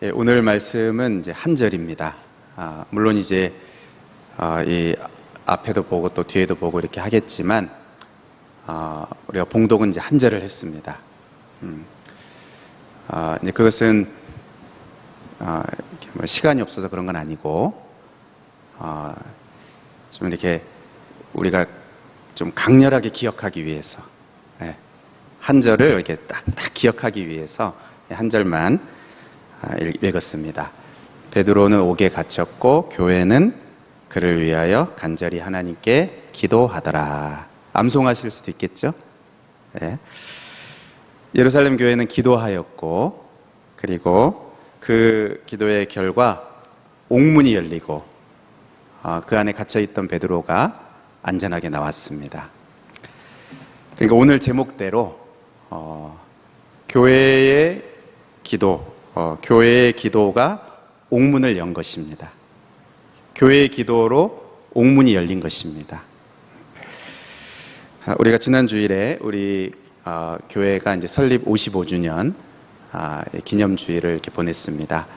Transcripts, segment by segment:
예, 오늘 말씀은 이제 한 절입니다. 물론 이제 이 앞에도 보고 또 뒤에도 보고 이렇게 하겠지만 우리가 봉독은 이제 한 절을 했습니다. 이제 그것은 이렇게 뭐 시간이 없어서 그런 건 아니고 좀 이렇게 우리가 좀 강렬하게 기억하기 위해서 한 절을 이렇게 딱 기억하기 위해서 한 절만 읽었습니다. 베드로는 옥에 갇혔고 교회는 그를 위하여 간절히 하나님께 기도하더라. 암송하실 수도 있겠죠? 네. 예루살렘 교회는 기도하였고, 그리고 그 기도의 결과 옥문이 열리고 그 안에 갇혀있던 베드로가 안전하게 나왔습니다. 그러니까 오늘 제목대로 교회의 기도, 교회의 기도가 옥문을 연 것입니다. 교회의 기도로 옥문이 열린 것입니다. 우리가 지난 주일에 우리 교회가 이제 설립 55주년 기념주일을 이렇게 보냈습니다.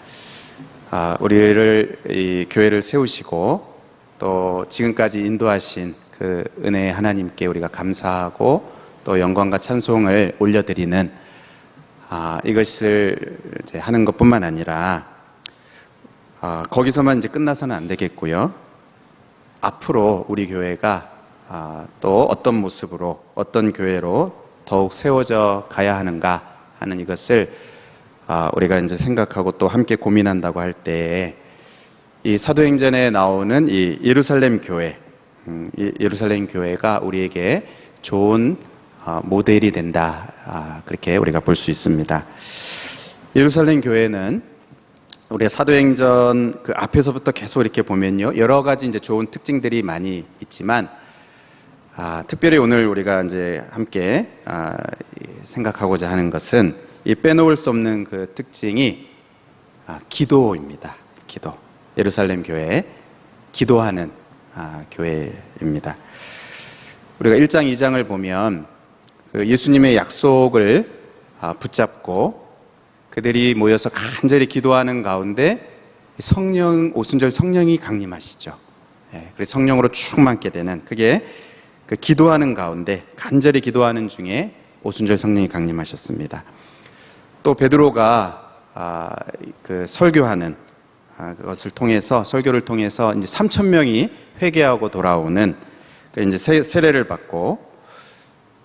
우리를 이 교회를 세우시고 또 지금까지 인도하신 그 은혜의 하나님께 우리가 감사하고 또 영광과 찬송을 올려드리는 이것을 이제 하는 것뿐만 아니라 거기서만 이제 끝나서는 안 되겠고요. 앞으로 우리 교회가 또 어떤 모습으로 어떤 교회로 더욱 세워져 가야 하는가 하는 이것을 우리가 이제 생각하고 또 함께 고민한다고 할 때 이 사도행전에 나오는 이 예루살렘 교회, 이 예루살렘 교회가 우리에게 좋은 모델이 된다, 그렇게 우리가 볼 수 있습니다. 예루살렘 교회는 우리가 사도행전 그 앞에서부터 계속 이렇게 보면요, 여러 가지 이제 좋은 특징들이 많이 있지만 특별히 오늘 우리가 이제 함께 생각하고자 하는 것은 이 빼놓을 수 없는 그 특징이 기도입니다. 기도. 예루살렘 교회, 기도하는 교회입니다. 우리가 1장, 2장을 보면 그 예수님의 약속을 붙잡고 그들이 모여서 간절히 기도하는 가운데 오순절 성령이 강림하시죠. 그래서 성령으로 충만케 되는, 그게 그 기도하는 가운데 간절히 기도하는 중에 오순절 성령이 강림하셨습니다. 또 베드로가 그 설교하는 그것을 통해서, 설교를 통해서 이제 3,000명이 회개하고 돌아오는 이제 세례를 받고,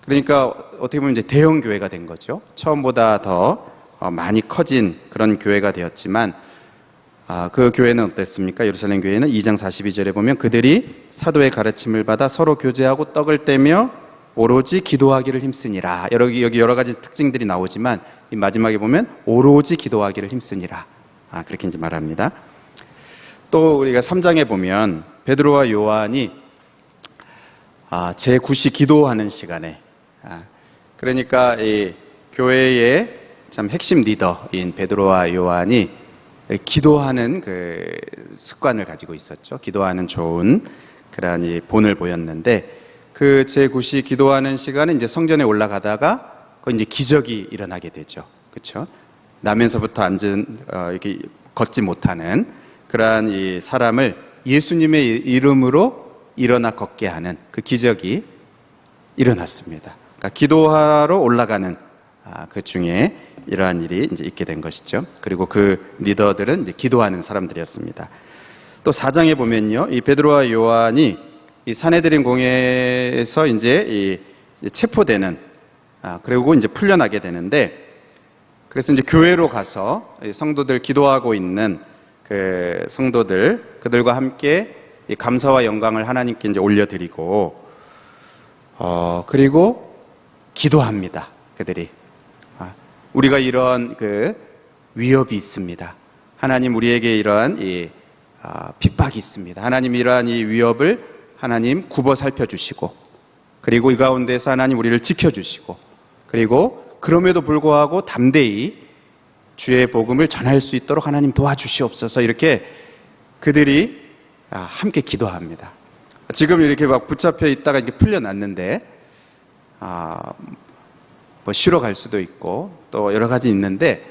그러니까 어떻게 보면 이제 대형 교회가 된 거죠. 처음보다 더 많이 커진 그런 교회가 되었지만 그 교회는 어땠습니까? 예루살렘 교회는 2장 42절에 보면 그들이 사도의 가르침을 받아 서로 교제하고 떡을 떼며 오로지 기도하기를 힘쓰니라. 여기 여러 가지 특징들이 나오지만 이 마지막에 보면 오로지 기도하기를 힘쓰니라, 그렇게 이제 말합니다. 또 우리가 3장에 보면 베드로와 요한이 제9시 기도하는 시간에, 그러니까 이 교회의 참 핵심 리더인 베드로와 요한이 기도하는 그 습관을 가지고 있었죠. 기도하는 좋은 그런 이 본을 보였는데, 그 제9시 기도하는 시간에 이제 성전에 올라가다가 이제 기적이 일어나게 되죠. 그렇죠? 나면서부터 앉은 이렇게 걷지 못하는 그러한 이 사람을 예수님의 이름으로 일어나 걷게 하는 그 기적이 일어났습니다. 그러니까 기도하러 올라가는 그 중에 이러한 일이 이제 있게 된 것이죠. 그리고 그 리더들은 이제 기도하는 사람들이었습니다. 또 4장에 보면요, 이 베드로와 요한이 이 산헤드린 공회에서 이제 체포되는, 그리고 이제 풀려나게 되는데, 그래서 이제 교회로 가서 성도들, 기도하고 있는 그 성도들, 그들과 함께 이 감사와 영광을 하나님께 이제 올려드리고, 그리고 기도합니다. 그들이 우리가 이런 그 위협이 있습니다. 하나님, 우리에게 이러한 이 핍박이 있습니다. 하나님, 이러한 이 위협을 하나님 굽어 살펴주시고, 그리고 이 가운데서 하나님 우리를 지켜주시고, 그리고 그럼에도 불구하고 담대히 주의 복음을 전할 수 있도록 하나님 도와주시옵소서, 이렇게 그들이 함께 기도합니다. 지금 이렇게 막 붙잡혀 있다가 이렇게 풀려났는데, 뭐 쉬러 갈 수도 있고 또 여러 가지 있는데,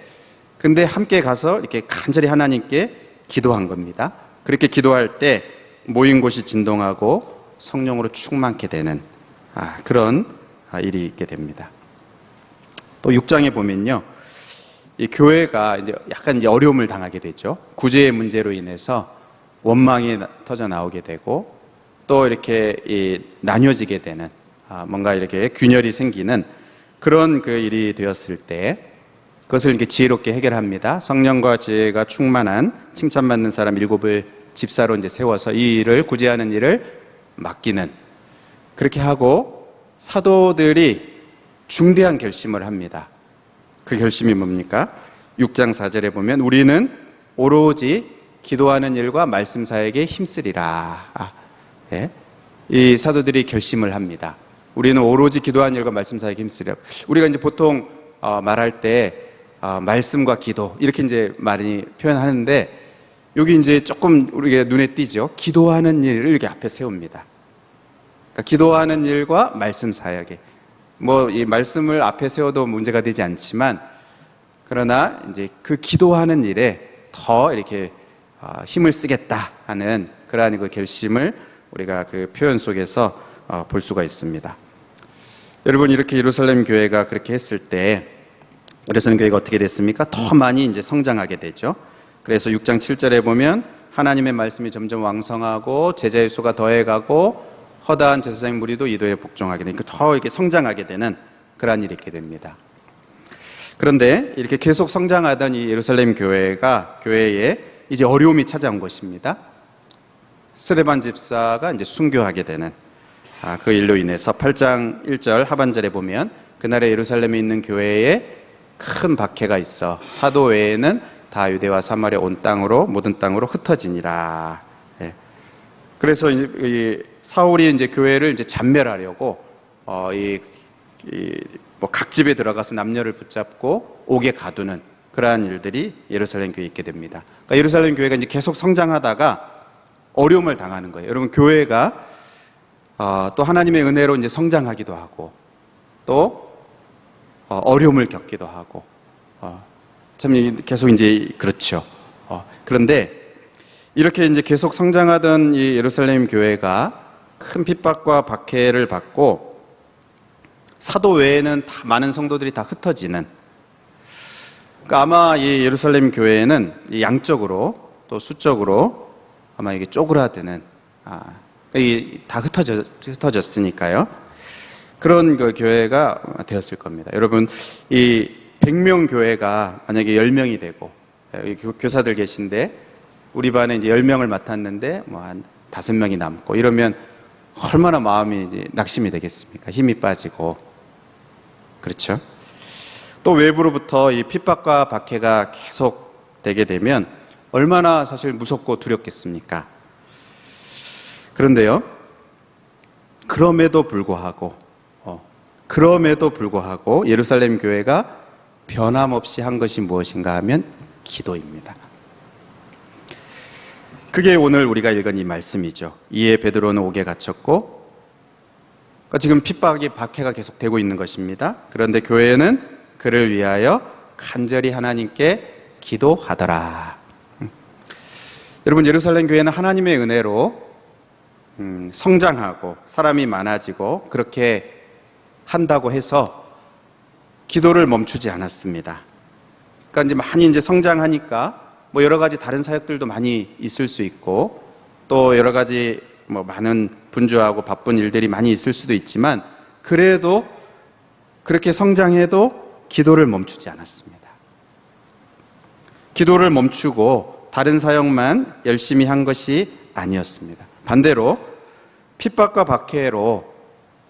근데 함께 가서 이렇게 간절히 하나님께 기도한 겁니다. 그렇게 기도할 때 모인 곳이 진동하고 성령으로 충만케 되는 그런 일이 있게 됩니다. 또 6장에 보면요, 이 교회가 이제 약간 이제 어려움을 당하게 되죠. 구제의 문제로 인해서 원망이 터져 나오게 되고 또 이렇게 나뉘어지게 되는 뭔가 이렇게 균열이 생기는 그런 그 일이 되었을 때 그것을 이렇게 지혜롭게 해결합니다. 성령과 지혜가 충만한 칭찬받는 사람 7을 집사로 이제 세워서 이 일을 구제하는 일을 맡기는, 그렇게 하고 사도들이 중대한 결심을 합니다. 그 결심이 뭡니까? 6장 4절에 보면 우리는 오로지 기도하는 일과 말씀 사역에 힘쓰리라. 예? 이 사도들이 결심을 합니다. 우리는 오로지 기도하는 일과 말씀 사역에 힘쓰리라. 우리가 이제 보통 말할 때 말씀과 기도 이렇게 이제 많이 표현하는데 여기 이제 조금 우리가 눈에 띄죠. 기도하는 일을 이렇게 앞에 세웁니다. 그러니까 기도하는 일과 말씀 사역에, 뭐 이 말씀을 앞에 세워도 문제가 되지 않지만 그러나 이제 그 기도하는 일에 더 이렇게 힘을 쓰겠다 하는 그러한 그 결심을 우리가 그 표현 속에서 볼 수가 있습니다. 여러분, 이렇게 예루살렘 교회가 그렇게 했을 때 예루살렘 교회가 어떻게 됐습니까? 더 많이 이제 성장하게 되죠. 그래서 6장 7절에 보면 하나님의 말씀이 점점 왕성하고 제자의 수가 더해가고 허다한 제사장 무리도 이도에 복종하게 되니까 더 이렇게 성장하게 되는 그러한 일이 있게 됩니다. 그런데 이렇게 계속 성장하던 이 예루살렘 교회에 이제 어려움이 찾아온 것입니다. 스데반 집사가 이제 순교하게 되는 그 일로 인해서 8장 1절 하반절에 보면 그날에 예루살렘에 있는 교회에 큰 박해가 있어 사도 외에는 다 유대와 사마리아 온 땅으로 모든 땅으로 흩어지니라. 예. 그래서 이 사울이 이제 교회를 이제 잔멸하려고 뭐 각 집에 들어가서 남녀를 붙잡고 옥에 가두는 그러한 일들이 예루살렘 교회에 있게 됩니다. 그러니까 예루살렘 교회가 이제 계속 성장하다가 어려움을 당하는 거예요. 여러분, 교회가 또 하나님의 은혜로 이제 성장하기도 하고 또 어려움을 겪기도 하고 참 계속 이제 그렇죠. 그런데 이렇게 이제 계속 성장하던 이 예루살렘 교회가 큰 핍박과 박해를 받고 사도 외에는 다 많은 성도들이 다 흩어지는, 그러니까 아마 이 예루살렘 교회는 양적으로 또 수적으로 아마 이게 쪼그라드는 다 흩어졌으니까요. 그런 그 교회가 되었을 겁니다. 여러분, 이 100명 교회가 만약에 10명이 되고 교사들 계신데 우리 반에 이제 10명을 맡았는데 뭐 한 5명이 남고 이러면 얼마나 마음이 이제 낙심이 되겠습니까? 힘이 빠지고. 그렇죠? 또 외부로부터 이 핍박과 박해가 계속 되게 되면 얼마나 사실 무섭고 두렵겠습니까? 그런데요, 그럼에도 불구하고 예루살렘 교회가 변함없이 한 것이 무엇인가 하면 기도입니다. 그게 오늘 우리가 읽은 이 말씀이죠. 이에 베드로는 옥에 갇혔고, 그러니까 지금 핍박이 박해가 계속 되고 있는 것입니다. 그런데 교회는 그를 위하여 간절히 하나님께 기도하더라. 여러분, 예루살렘 교회는 하나님의 은혜로 성장하고 사람이 많아지고 그렇게 한다고 해서 기도를 멈추지 않았습니다. 그러니까 이제 많이 이제 성장하니까 뭐 여러 가지 다른 사역들도 많이 있을 수 있고 또 여러 가지 뭐 많은 분주하고 바쁜 일들이 많이 있을 수도 있지만 그래도 그렇게 성장해도 기도를 멈추지 않았습니다. 기도를 멈추고 다른 사역만 열심히 한 것이 아니었습니다. 반대로 핍박과 박해로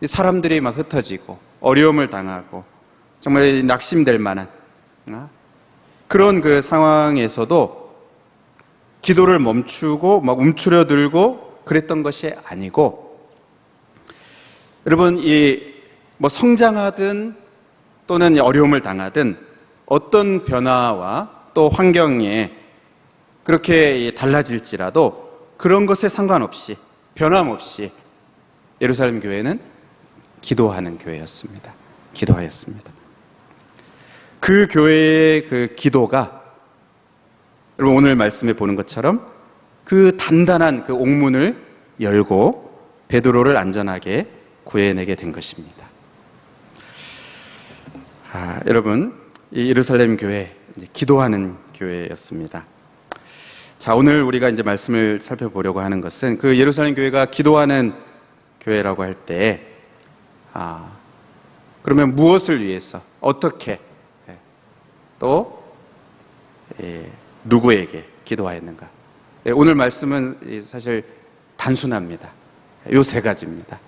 사람들이 막 흩어지고 어려움을 당하고 정말 낙심될 만한 그런 그 상황에서도 기도를 멈추고 막 움츠려들고 그랬던 것이 아니고, 여러분, 뭐 성장하든 또는 어려움을 당하든 어떤 변화와 또 환경에 그렇게 달라질지라도 그런 것에 상관없이 변함없이 예루살렘 교회는 기도하는 교회였습니다. 기도하였습니다. 그 교회의 그 기도가 여러분 오늘 말씀에 보는 것처럼 그 단단한 그 옥문을 열고 베드로를 안전하게 구해내게 된 것입니다. 여러분, 이 예루살렘 교회, 기도하는 교회였습니다. 자, 오늘 우리가 이제 말씀을 살펴보려고 하는 것은 그 예루살렘 교회가 기도하는 교회라고 할 때, 그러면 무엇을 위해서, 어떻게, 또, 누구에게 기도하였는가? 오늘 말씀은 사실 단순합니다. 요 세 가지입니다.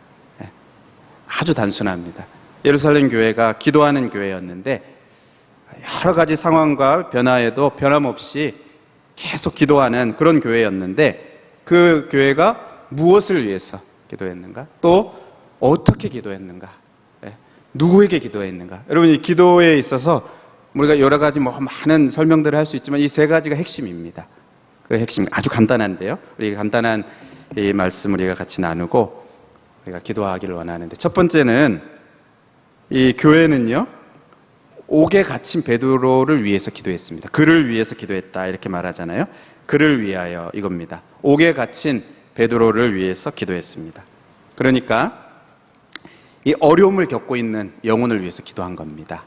아주 단순합니다. 예루살렘 교회가 기도하는 교회였는데 여러 가지 상황과 변화에도 변함없이 계속 기도하는 그런 교회였는데 그 교회가 무엇을 위해서 기도했는가? 또 어떻게 기도했는가? 누구에게 기도했는가? 여러분 이 기도에 있어서 우리가 여러 가지 많은 설명들을 할 수 있지만 이 세 가지가 핵심입니다. 그 핵심 아주 간단한데요. 우리 간단한 이 말씀을 우리가 같이 나누고 우리가 기도하기를 원하는데 첫 번째는 이 교회는요 옥에 갇힌 베드로를 위해서 기도했습니다. 그를 위해서 기도했다 이렇게 말하잖아요. 그를 위하여 이겁니다. 옥에 갇힌 베드로를 위해서 기도했습니다. 그러니까 이 어려움을 겪고 있는 영혼을 위해서 기도한 겁니다.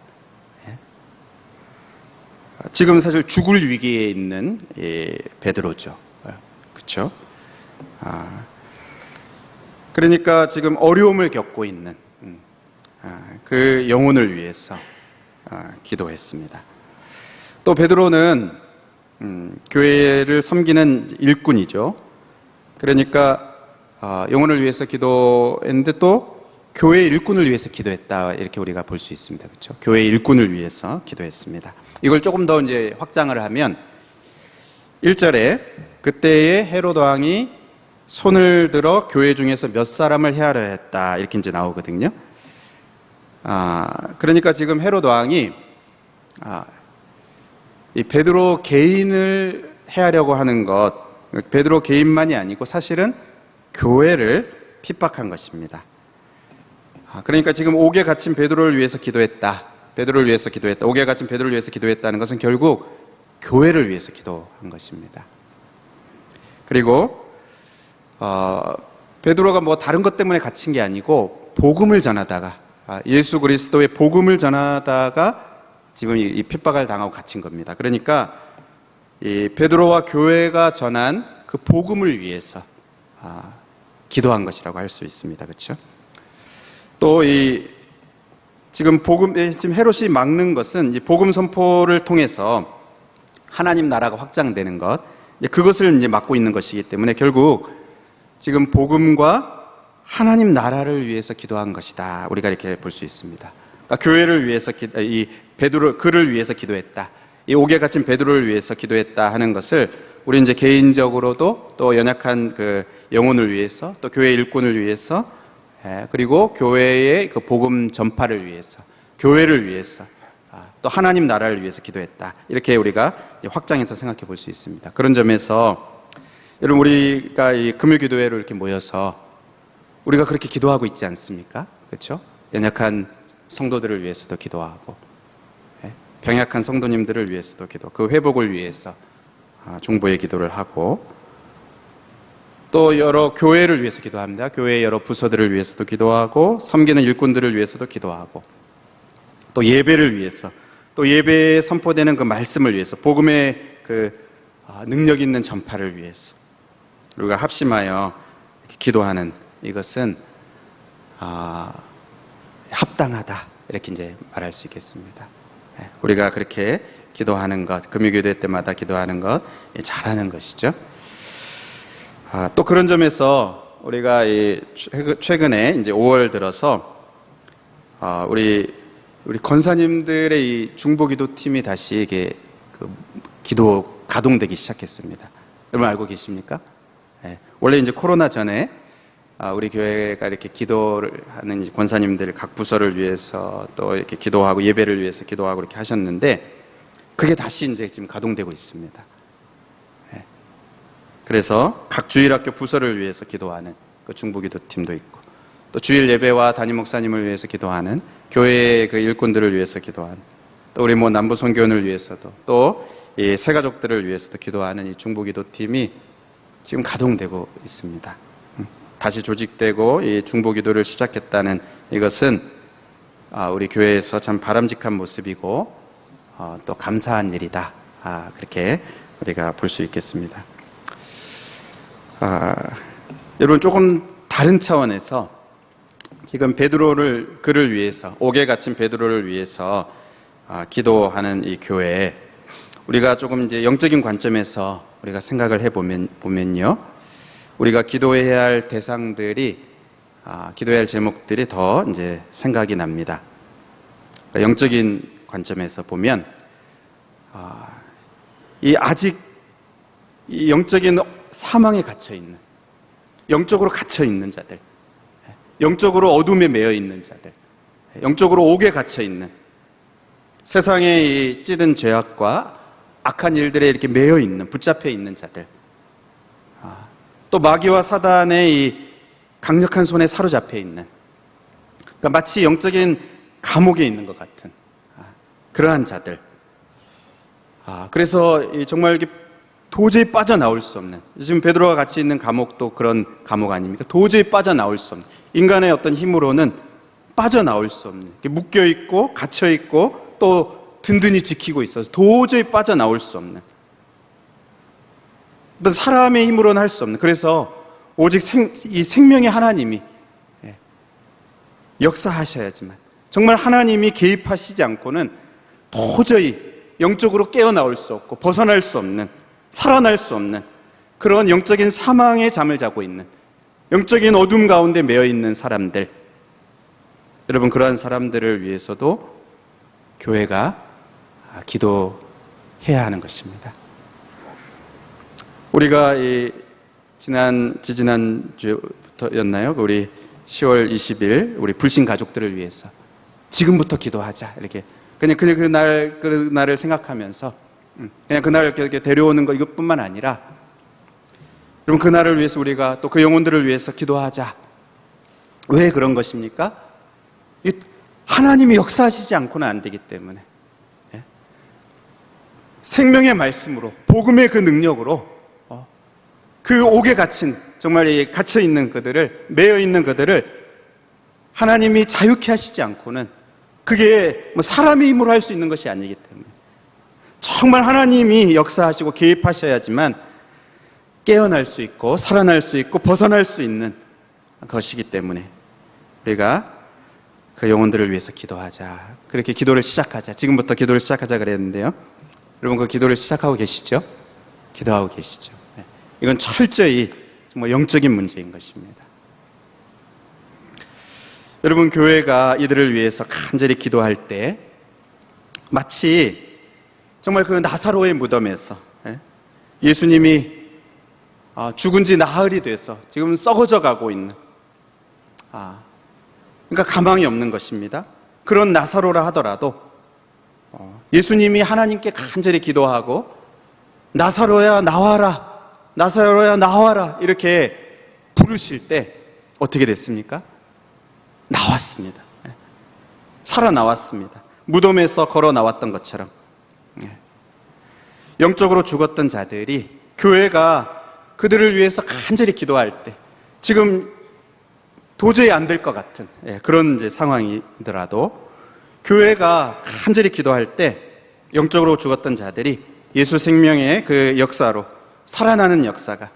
지금 사실 죽을 위기에 있는 베드로죠. 그렇죠? 그러니까 지금 어려움을 겪고 있는 그 영혼을 위해서 기도했습니다. 또 베드로는 교회를 섬기는 일꾼이죠. 그러니까 영혼을 위해서 기도했는데 또 교회 일꾼을 위해서 기도했다 이렇게 우리가 볼 수 있습니다. 그렇죠? 교회 일꾼을 위해서 기도했습니다. 이걸 조금 더 이제 확장을 하면 1절에 그때의 헤롯 왕이 손을 들어 교회 중에서 몇 사람을 해하려 했다 이렇게 이제 나오거든요. 그러니까 지금 헤롯 왕이 이 베드로 개인을 해하려고 하는 것, 베드로 개인만이 아니고 사실은 교회를 핍박한 것입니다. 그러니까 지금 옥에 갇힌 베드로를 위해서 기도했다. 베드로를 위해서 기도했다. 옥에 갇힌 베드로를 위해서 기도했다는 것은 결국 교회를 위해서 기도한 것입니다. 그리고 베드로가 다른 것 때문에 갇힌 게 아니고 복음을 전하다가 예수 그리스도의 복음을 전하다가 지금 이 핍박을 당하고 갇힌 겁니다. 그러니까 이 베드로와 교회가 전한 그 복음을 위해서 기도한 것이라고 할 수 있습니다. 그렇죠? 또 지금 지금 헤롯이 막는 것은 이 복음 선포를 통해서 하나님 나라가 확장되는 것, 그것을 이제 막고 있는 것이기 때문에 결국 지금 복음과 하나님 나라를 위해서 기도한 것이다. 우리가 이렇게 볼 수 있습니다. 그러니까 교회를 위해서 그를 위해서 기도했다. 이 옥에 갇힌 베드로를 위해서 기도했다 하는 것을 우리 이제 개인적으로도 또 연약한 그 영혼을 위해서 또 교회 일꾼을 위해서 그리고 교회의 그 복음 전파를 위해서 교회를 위해서 또 하나님 나라를 위해서 기도했다. 이렇게 우리가 확장해서 생각해 볼 수 있습니다. 그런 점에서 여러분 우리가 이 금요기도회로 이렇게 모여서 우리가 그렇게 기도하고 있지 않습니까? 그렇죠? 연약한 성도들을 위해서도 기도하고 병약한 성도님들을 위해서도 그 회복을 위해서 중보의 기도를 하고 또 여러 교회를 위해서 기도합니다. 교회의 여러 부서들을 위해서도 기도하고 섬기는 일꾼들을 위해서도 기도하고 또 예배를 위해서 또 예배에 선포되는 그 말씀을 위해서 복음의 그 능력 있는 전파를 위해서 우리가 합심하여 기도하는 이것은 합당하다 이렇게 이제 말할 수 있겠습니다. 우리가 그렇게 기도하는 것, 금요기도회 때마다 기도하는 것 잘하는 것이죠. 또 그런 점에서 우리가 최근에 이제 5월 들어서 우리 권사님들의 이 중보기도 팀이 다시 이게 기도 가동되기 시작했습니다. 여러분 알고 계십니까? 원래 이제 코로나 전에 우리 교회가 이렇게 기도를 하는 권사님들 각 부서를 위해서 또 이렇게 기도하고 예배를 위해서 기도하고 이렇게 하셨는데 그게 다시 이제 지금 가동되고 있습니다. 그래서 각 주일학교 부서를 위해서 기도하는 그 중보기도 팀도 있고 또 주일 예배와 담임 목사님을 위해서 기도하는 교회의 그 일꾼들을 위해서 기도하는 또 우리 남부 선교원을 위해서도 또 이 새 가족들을 위해서도 기도하는 이 중보기도팀이 지금 가동되고 있습니다. 다시 조직되고 이 중보기도를 시작했다는 이것은 우리 교회에서 참 바람직한 모습이고 또 감사한 일이다. 그렇게 우리가 볼 수 있겠습니다. 여러분, 조금 다른 차원에서 지금 그를 위해서, 옥에 갇힌 베드로를 위해서 기도하는 이 교회에 우리가 조금 이제 영적인 관점에서 우리가 생각을 해보면요, 우리가 기도해야 할 대상들이, 기도해야 할 제목들이 더 이제 생각이 납니다. 그러니까 영적인 관점에서 보면, 아직 이 영적인 사망에 갇혀 있는, 영적으로 갇혀 있는 자들, 영적으로 어둠에 매여 있는 자들, 영적으로 옥에 갇혀 있는, 세상의 이 찌든 죄악과 악한 일들에 이렇게 매여 있는, 붙잡혀 있는 자들, 또 마귀와 사단의 이 강력한 손에 사로잡혀 있는, 그러니까 마치 영적인 감옥에 있는 것 같은 그러한 자들. 그래서 정말 이렇게 도저히 빠져나올 수 없는, 지금 베드로가 같이 있는 감옥도 그런 감옥 아닙니까? 도저히 빠져나올 수 없는, 인간의 어떤 힘으로는 빠져나올 수 없는, 묶여있고 갇혀있고 또 든든히 지키고 있어서 도저히 빠져나올 수 없는, 어떤 사람의 힘으로는 할 수 없는, 그래서 오직 이 생명의 하나님이 역사하셔야지만, 정말 하나님이 개입하시지 않고는 도저히 영적으로 깨어나올 수 없고 벗어날 수 없는, 살아날 수 없는 그런 영적인 사망의 잠을 자고 있는, 영적인 어둠 가운데 매여 있는 사람들, 여러분, 그러한 사람들을 위해서도 교회가 기도해야 하는 것입니다. 우리가 지지난주였나요? 우리 10월 20일 우리 불신 가족들을 위해서 지금부터 기도하자, 이렇게 그냥 그날을 생각하면서 그냥 그날을 이렇게 데려오는 거, 이것뿐만 아니라 여러분, 그날을 위해서 우리가 또 그 영혼들을 위해서 기도하자. 왜 그런 것입니까? 하나님이 역사하시지 않고는 안 되기 때문에, 생명의 말씀으로, 복음의 그 능력으로 그 옥에 갇힌, 정말 갇혀있는 그들을, 매여있는 그들을 하나님이 자유케 하시지 않고는 그게 사람의 힘으로 할 수 있는 것이 아니기 때문에, 정말 하나님이 역사하시고 개입하셔야지만 깨어날 수 있고 살아날 수 있고 벗어날 수 있는 것이기 때문에 우리가 그 영혼들을 위해서 기도하자, 그렇게 기도를 시작하자, 지금부터 기도를 시작하자 그랬는데요, 여러분, 그 기도를 시작하고 계시죠? 기도하고 계시죠? 이건 철저히 정말 영적인 문제인 것입니다. 여러분, 교회가 이들을 위해서 간절히 기도할 때 마치 정말 그 나사로의 무덤에서 예수님이 죽은 지 나흘이 돼서 지금 썩어져 가고 있는, 그러니까 가망이 없는 것입니다. 그런 나사로라 하더라도 예수님이 하나님께 간절히 기도하고 나사로야 나와라, 나사로야 나와라 이렇게 부르실 때 어떻게 됐습니까? 나왔습니다. 살아나왔습니다. 무덤에서 걸어 나왔던 것처럼. 영적으로 죽었던 자들이 교회가 그들을 위해서 간절히 기도할 때, 지금 도저히 안 될 것 같은 그런 이제 상황이더라도 교회가 간절히 기도할 때 영적으로 죽었던 자들이 예수 생명의 그 역사로 살아나는 역사가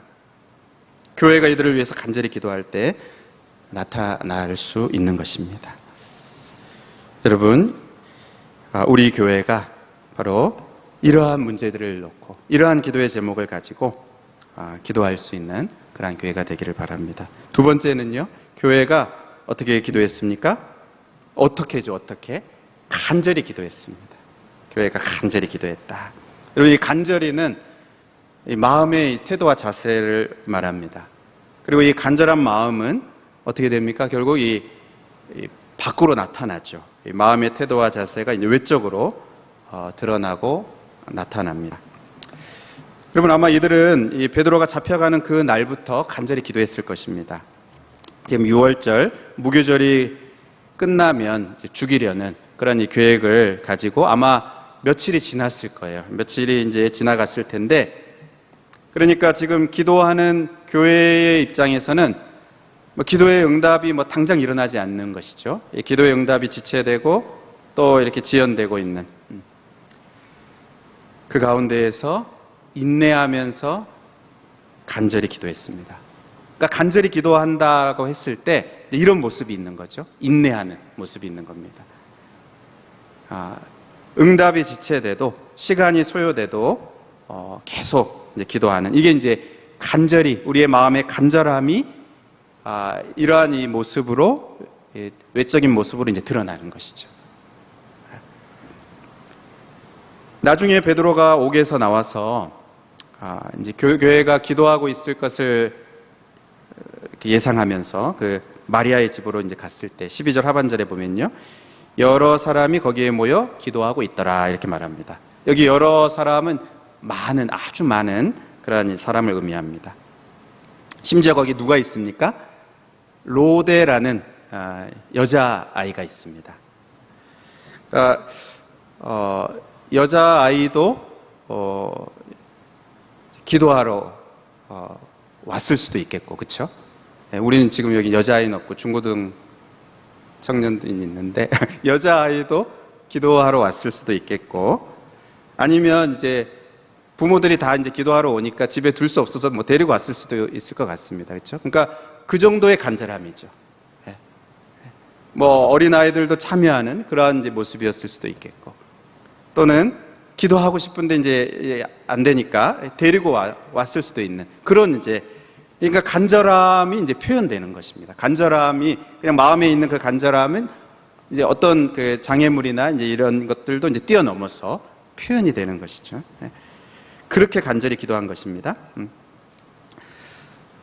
교회가 이들을 위해서 간절히 기도할 때 나타날 수 있는 것입니다. 여러분, 우리 교회가 바로 이러한 문제들을 놓고 이러한 기도의 제목을 가지고 기도할 수 있는 그러한 교회가 되기를 바랍니다. 두 번째는요, 교회가 어떻게 기도했습니까? 어떻게 간절히 기도했습니다. 교회가 간절히 기도했다. 여러분, 이 간절히는 이 마음의 태도와 자세를 말합니다. 그리고 이 간절한 마음은 어떻게 됩니까? 결국 이 밖으로 나타나죠. 이 마음의 태도와 자세가 이제 외적으로 드러나고 나타납니다. 여러분, 아마 이들은 이 베드로가 잡혀가는 그 날부터 간절히 기도했을 것입니다. 지금 6월절 무교절이 끝나면 이제 죽이려는 그런 이 계획을 가지고 아마 며칠이 지났을 거예요. 며칠이 이제 지나갔을 텐데, 그러니까 지금 기도하는 교회의 입장에서는 기도의 응답이 당장 일어나지 않는 것이죠. 기도의 응답이 지체되고 또 이렇게 지연되고 있는 그 가운데에서 인내하면서 간절히 기도했습니다. 그러니까 간절히 기도한다고 했을 때 이런 모습이 있는 거죠. 인내하는 모습이 있는 겁니다. 응답이 지체돼도, 시간이 소요돼도 계속 이제 기도하는, 이게 이제 간절히, 우리의 마음의 간절함이 이러한 이 모습으로, 외적인 모습으로 이제 드러나는 것이죠. 나중에 베드로가 옥에서 나와서 이제 교회가 기도하고 있을 것을 예상하면서 그 마리아의 집으로 이제 갔을 때 12절 하반절에 보면요, 여러 사람이 거기에 모여 기도하고 있더라 이렇게 말합니다. 여기 여러 사람은 많은, 아주 많은 그러한 사람을 의미합니다. 심지어 거기 누가 있습니까? 로데라는 여자아이가 있습니다. 그러니까 여자아이도 기도하러 왔을 수도 있겠고, 그렇죠? 우리는 지금 여기 여자아이는 없고 중고등 청년들이 있는데 여자아이도 기도하러 왔을 수도 있겠고, 아니면 이제 부모들이 다 이제 기도하러 오니까 집에 둘 수 없어서 데리고 왔을 수도 있을 것 같습니다. 그렇죠? 그러니까 그 정도의 간절함이죠. 어린아이들도 참여하는 그러한 이제 모습이었을 수도 있겠고, 또는 기도하고 싶은데 이제 안 되니까 데리고 왔을 수도 있는 그런 이제, 그러니까 간절함이 이제 표현되는 것입니다. 간절함이 그냥 마음에 있는 그 간절함은 이제 어떤 그 장애물이나 이제 이런 것들도 이제 뛰어넘어서 표현이 되는 것이죠. 그렇게 간절히 기도한 것입니다.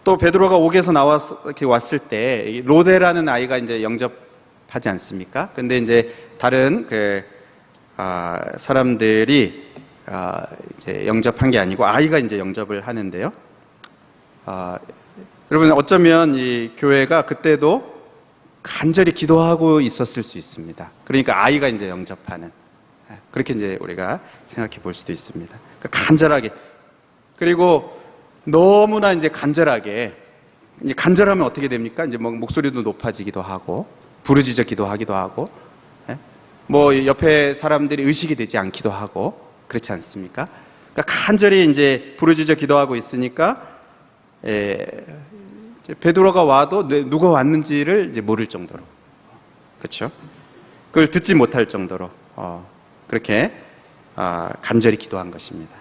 또 베드로가 옥에서 나와서 이렇게 왔을 때 로데라는 아이가 이제 영접하지 않습니까? 근데 이제 다른 사람들이 이제 영접한 게 아니고 아이가 이제 영접을 하는데요. 여러분, 어쩌면 이 교회가 그때도 간절히 기도하고 있었을 수 있습니다. 그러니까 아이가 이제 영접하는, 그렇게 이제 우리가 생각해 볼 수도 있습니다. 그러니까 간절하게, 그리고 너무나 이제 간절하게, 이제 간절하면 어떻게 됩니까? 이제 목소리도 높아지기도 하고, 부르짖어 기도하기도 하고, 옆에 사람들이 의식이 되지 않기도 하고, 그렇지 않습니까? 그러니까 간절히 이제 부르짖어 기도하고 있으니까, 베드로가 와도 누가 왔는지를 이제 모를 정도로, 그렇죠? 그걸 듣지 못할 정도로 그렇게 간절히 기도한 것입니다.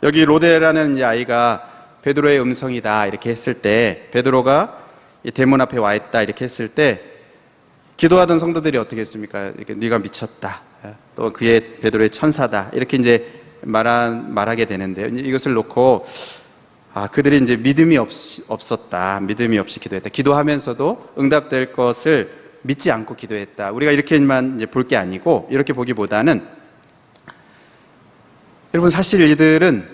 여기 로데라는 이 아이가 베드로의 음성이다 이렇게 했을 때, 베드로가 이 대문 앞에 와 있다 이렇게 했을 때, 기도하던 성도들이 어떻게 했습니까? 이렇게 네가 미쳤다, 또 그의 베드로의 천사다 이렇게 이제 말하게 되는데요. 이것을 놓고 그들이 이제 믿음이 없었다, 믿음이 없이 기도했다, 기도하면서도 응답될 것을 믿지 않고 기도했다, 우리가 이렇게만 이제 볼 게 아니고, 이렇게 보기보다는, 여러분, 사실 이들은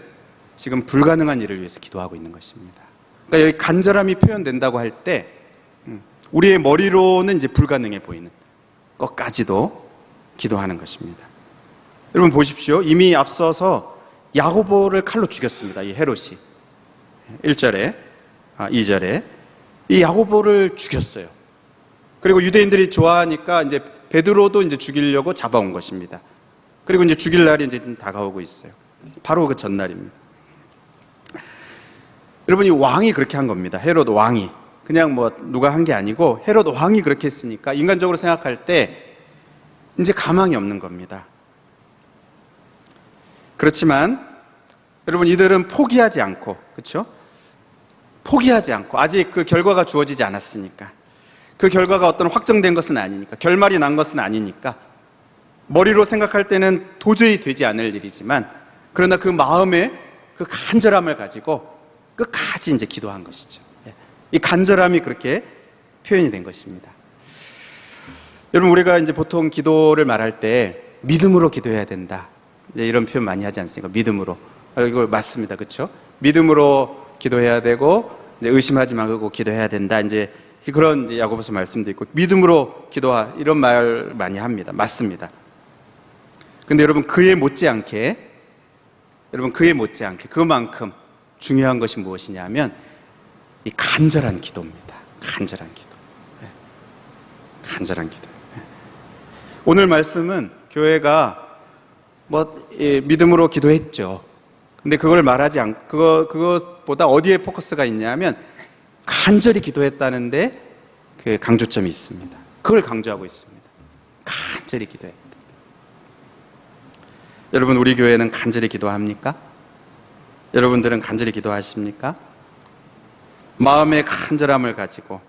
지금 불가능한 일을 위해서 기도하고 있는 것입니다. 그러니까 여기 간절함이 표현된다고 할 때 우리의 머리로는 이제 불가능해 보이는 것까지도 기도하는 것입니다. 여러분 보십시오. 이미 앞서서 야고보를 칼로 죽였습니다. 이 헤롯이 1절에 2절에 이 야고보를 죽였어요. 그리고 유대인들이 좋아하니까 이제 베드로도 이제 죽이려고 잡아온 것입니다. 그리고 이제 죽일 날이 이제 다가오고 있어요. 바로 그 전날입니다. 여러분, 이 왕이 그렇게 한 겁니다. 헤롯 왕이. 그냥 누가 한 게 아니고 헤롯 왕이 그렇게 했으니까 인간적으로 생각할 때 이제 가망이 없는 겁니다. 그렇지만 여러분, 이들은 포기하지 않고, 그렇죠? 포기하지 않고, 아직 그 결과가 주어지지 않았으니까, 그 결과가 어떤 확정된 것은 아니니까, 결말이 난 것은 아니니까, 머리로 생각할 때는 도저히 되지 않을 일이지만, 그러나 그 마음에 그 간절함을 가지고 끝까지 이제 기도한 것이죠. 이 간절함이 그렇게 표현이 된 것입니다. 여러분, 우리가 이제 보통 기도를 말할 때 믿음으로 기도해야 된다, 이제 이런 표현 많이 하지 않습니까? 믿음으로. 이거 맞습니다. 그렇죠? 믿음으로 기도해야 되고, 이제 의심하지 말고 기도해야 된다, 이제 그런 이제 야고보서 말씀도 있고, 믿음으로 기도하, 이런 말 많이 합니다. 맞습니다. 근데 여러분, 그에 못지않게 그만큼 중요한 것이 무엇이냐면 이 간절한 기도입니다. 간절한 기도. 간절한 기도. 오늘 말씀은 교회가 믿음으로 기도했죠. 근데 그걸 말하지 않고, 그것보다 어디에 포커스가 있냐면 간절히 기도했다는데 그 강조점이 있습니다. 그걸 강조하고 있습니다. 간절히 기도했다. 여러분, 우리 교회는 간절히 기도합니까? 여러분들은 간절히 기도하십니까? 마음의 간절함을 가지고,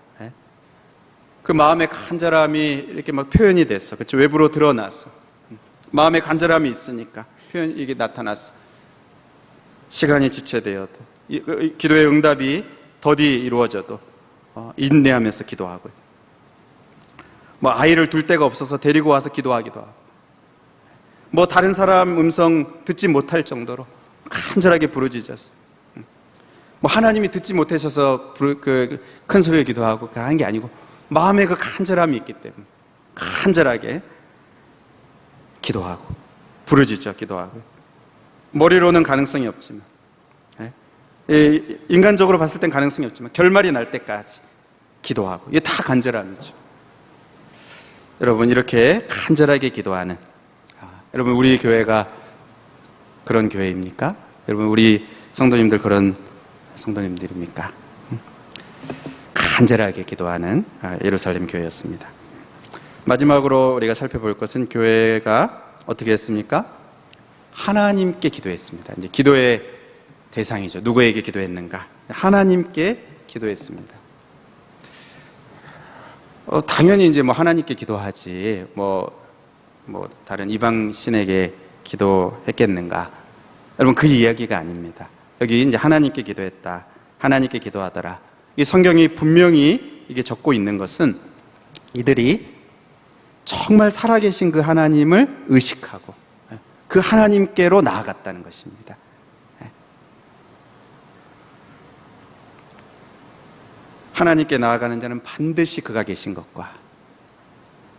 그 마음의 간절함이 이렇게 막 표현이 됐어. 그렇죠? 외부로 드러났어. 마음의 간절함이 있으니까 이게 나타났어. 시간이 지체되어도, 기도의 응답이 더디 이루어져도 인내하면서 기도하고, 아이를 둘 데가 없어서 데리고 와서 기도하기도 하고, 다른 사람 음성 듣지 못할 정도로 간절하게 부르짖었어. 하나님이 듣지 못하셔서 큰 소리로 기도하고 한 게 아니고 마음에 그 간절함이 있기 때문에 간절하게 기도하고 부르짖어 기도하고, 머리로는 가능성이 없지만, 인간적으로 봤을 땐 가능성이 없지만 결말이 날 때까지 기도하고, 이게 다 간절함이죠. 여러분, 이렇게 간절하게 기도하는, 여러분, 우리 교회가 그런 교회입니까? 여러분, 우리 성도님들 그런 성도님들입니까? 간절하게 기도하는 예루살렘 교회였습니다. 마지막으로 우리가 살펴볼 것은 교회가 어떻게 했습니까? 하나님께 기도했습니다. 이제 기도의 대상이죠. 누구에게 기도했는가? 하나님께 기도했습니다. 당연히 이제 하나님께 기도하지, 다른 이방 신에게 기도했겠는가? 여러분, 그 이야기가 아닙니다. 여기 이제 하나님께 기도했다, 하나님께 기도하더라. 이 성경이 분명히 이게 적고 있는 것은 이들이 정말 살아계신 그 하나님을 의식하고 그 하나님께로 나아갔다는 것입니다. 하나님께 나아가는 자는 반드시 그가 계신 것과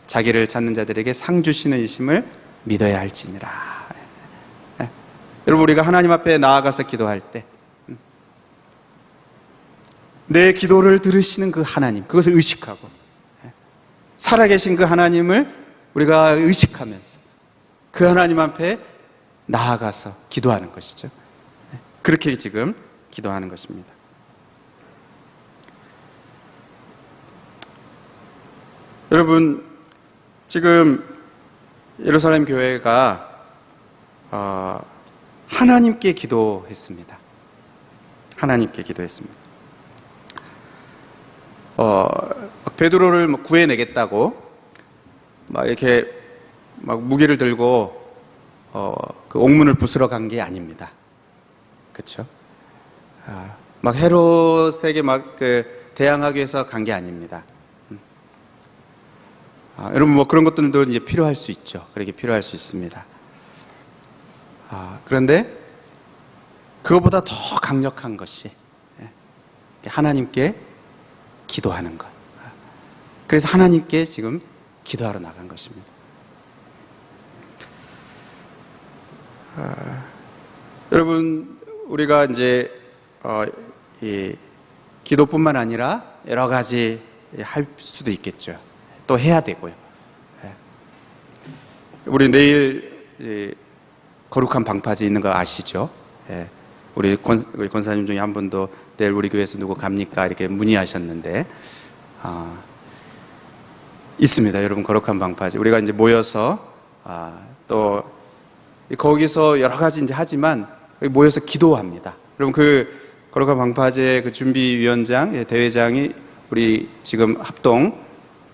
자기를 찾는 자들에게 상 주시는 이심을 믿어야 할지니라. 여러분, 우리가 하나님 앞에 나아가서 기도할 때 내 기도를 들으시는 그 하나님, 그것을 의식하고 살아계신 그 하나님을 우리가 의식하면서 그 하나님 앞에 나아가서 기도하는 것이죠. 그렇게 지금 기도하는 것입니다. 여러분, 지금 예루살렘 교회가 하나님께 기도했습니다. 하나님께 기도했습니다. 베드로를 구해내겠다고 이렇게 무기를 들고 그 옥문을 부수러 간 게 아닙니다. 그렇죠? 헤롯에게 대항하기 위해서 간 게 아닙니다. 여러분, 그런 것들도 이제 필요할 수 있죠. 그렇게 필요할 수 있습니다. 그런데 그것보다 더 강력한 것이 하나님께 기도하는 것. 그래서 하나님께 지금 기도하러 나간 것입니다. 여러분, 우리가 이제 이 기도뿐만 아니라 여러 가지 할 수도 있겠죠. 또 해야 되고요. 우리 내일 거룩한 방파제 있는 거 아시죠? 우리 권사님 중에 한 분도 내일 우리 교회에서 누구 갑니까? 이렇게 문의하셨는데, 있습니다. 여러분, 거룩한 방파제. 우리가 이제 모여서, 또, 거기서 여러 가지 이제 하지만, 모여서 기도합니다. 여러분, 그 거룩한 방파제 그 준비위원장, 대회장이 우리 지금 합동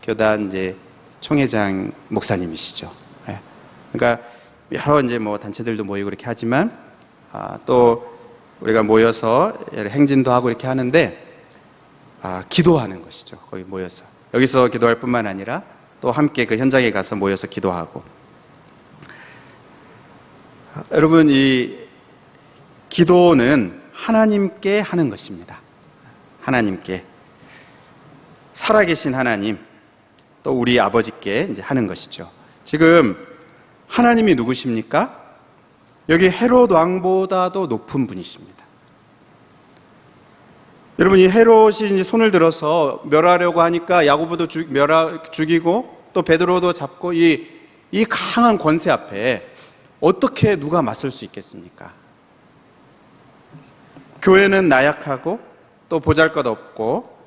교단 이제 총회장 목사님이시죠. 그러니까 여러 이제 단체들도 모이고 이렇게 하지만, 또 우리가 모여서 행진도 하고 이렇게 하는데, 기도하는 것이죠. 거기 모여서. 여기서 기도할 뿐만 아니라 또 함께 그 현장에 가서 모여서 기도하고. 여러분, 이 기도는 하나님께 하는 것입니다. 하나님께. 살아계신 하나님, 또 우리 아버지께 이제 하는 것이죠. 지금 하나님이 누구십니까? 여기 헤롯 왕보다도 높은 분이십니다. 여러분, 이 헤롯이 이제 손을 들어서 멸하려고 하니까 야고보도 죽이고 또 베드로도 잡고 이 강한 권세 앞에 어떻게 누가 맞설 수 있겠습니까? 교회는 나약하고 또 보잘것없고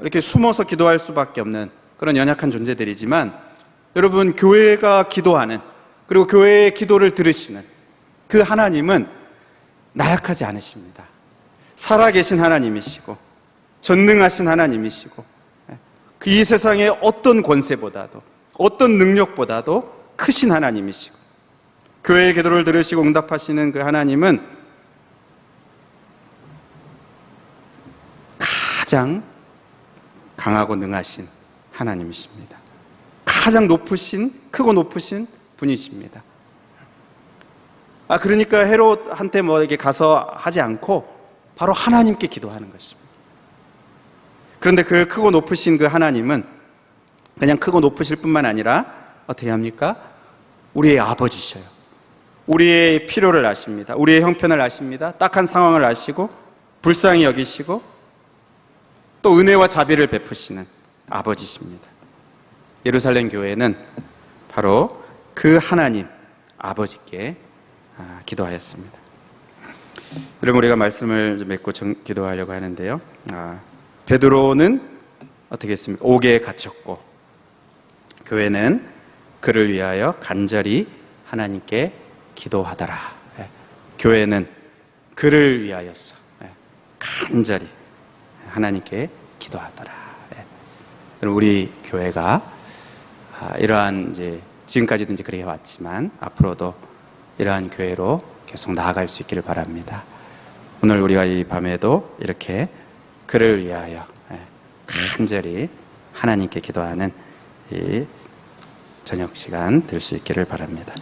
이렇게 숨어서 기도할 수밖에 없는 그런 연약한 존재들이지만, 여러분, 교회가 기도하는, 그리고 교회의 기도를 들으시는 그 하나님은 나약하지 않으십니다. 살아계신 하나님이시고 전능하신 하나님이시고, 이 세상의 어떤 권세보다도 어떤 능력보다도 크신 하나님이시고, 교회의 기도를 들으시고 응답하시는 그 하나님은 가장 강하고 능하신 하나님이십니다. 가장 크고 높으신 분이십니다. 그러니까 헤롯한테 뭐 이렇게 가서 하지 않고 바로 하나님께 기도하는 것입니다. 그런데 그 크고 높으신 그 하나님은 그냥 크고 높으실 뿐만 아니라 어떻게 합니까? 우리의 아버지셔요. 우리의 필요를 아십니다. 우리의 형편을 아십니다. 딱한 상황을 아시고 불쌍히 여기시고 또 은혜와 자비를 베푸시는 아버지십니다. 예루살렘 교회는 바로 그 하나님 아버지께 기도하였습니다. 여러분, 우리가 말씀을 맺고 기도하려고 하는데요. 베드로는 어떻게 했습니까? 옥에 갇혔고, 교회는 그를 위하여 간절히 하나님께 기도하더라. 교회는 그를 위하여서 간절히 하나님께 기도하더라. 우리 교회가 이러한 이제 지금까지도 이제 그렇게 왔지만 앞으로도 이러한 교회로 계속 나아갈 수 있기를 바랍니다. 오늘 우리가 이 밤에도 이렇게 그를 위하여 간절히 하나님께 기도하는 이 저녁 시간 될 수 있기를 바랍니다.